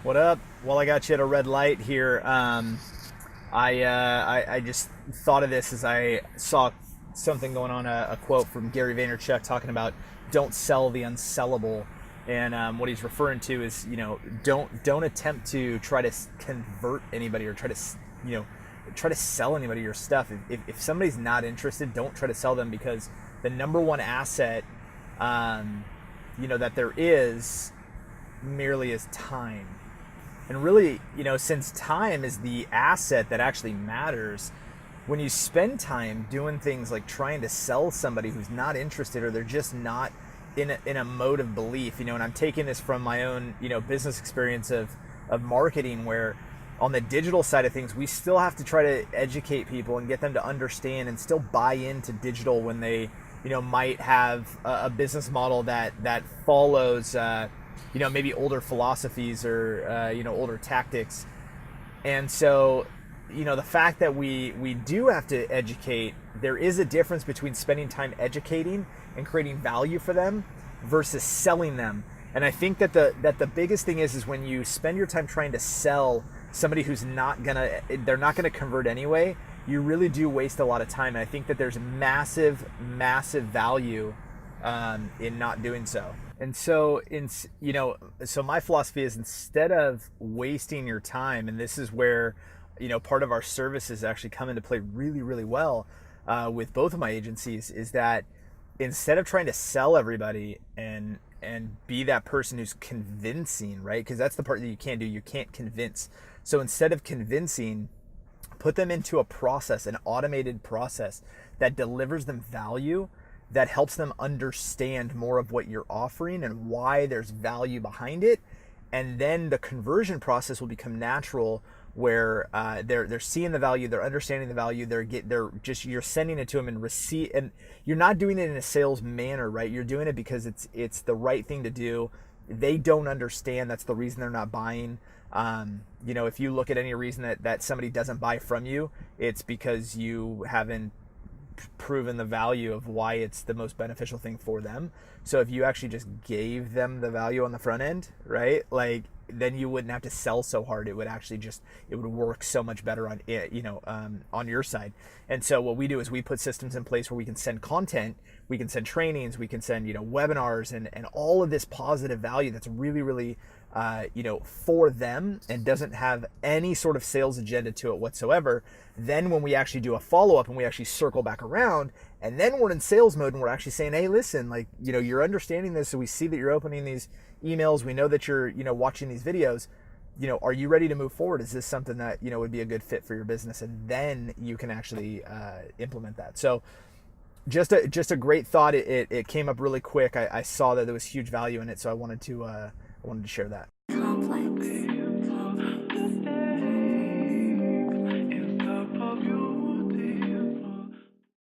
What up? Well, I got you at a red light here. I just thought of this as I saw something going on, a quote from Gary Vaynerchuk talking about don't sell the unsellable. And what he's referring to is, don't attempt to try to convert anybody or try to, you know, try to sell anybody your stuff. If somebody's not interested, don't try to sell them, because the number one asset, that there is merely is time. And really, since time is the asset that actually matters, when you spend time doing things like trying to sell somebody who's not interested, or they're just not in a mode of belief, and I'm taking this from my own, business experience of marketing, where on the digital side of things, we still have to try to educate people and get them to understand and still buy into digital when they, might have a business model that follows, maybe older philosophies or, older tactics. And so, the fact that we do have to educate, there is a difference between spending time educating and creating value for them versus selling them. And I think that the biggest thing is when you spend your time trying to sell somebody who's they're not gonna convert anyway, you really do waste a lot of time. And I think that there's massive value in not doing so. And so, so my philosophy is, instead of wasting your time, and this is where, part of our services actually come into play really, really well with both of my agencies, is that instead of trying to sell everybody and be that person who's convincing, right? Because that's the part that you can't do. You can't convince. So instead of convincing, put them into a process, an automated process that delivers them value, that helps them understand more of what you're offering and why there's value behind it. And then the conversion process will become natural, where they're seeing the value, they're understanding the value, you're sending it to them and receive, and you're not doing it in a sales manner, right? You're doing it because it's the right thing to do. They don't understand, that's the reason they're not buying. If you look at any reason that somebody doesn't buy from you, it's because you haven't proven the value of why it's the most beneficial thing for them. So if you actually just gave them the value on the front end, right? Like, then you wouldn't have to sell so hard. It would actually it would work so much better on it, on your side. And so what we do is we put systems in place where we can send content, we can send trainings, we can send, webinars, and all of this positive value that's really, really, for them, and doesn't have any sort of sales agenda to it whatsoever. Then when we actually do a follow-up and we actually circle back around, and then we're in sales mode and we're actually saying, hey, listen, like, you're understanding this, so we see that you're opening these emails, we know that you're, watching these videos, are you ready to move forward? Is this something that, would be a good fit for your business? And then you can actually implement that. So just a great thought. It came up really quick. I saw that there was huge value in it, so I wanted to share that.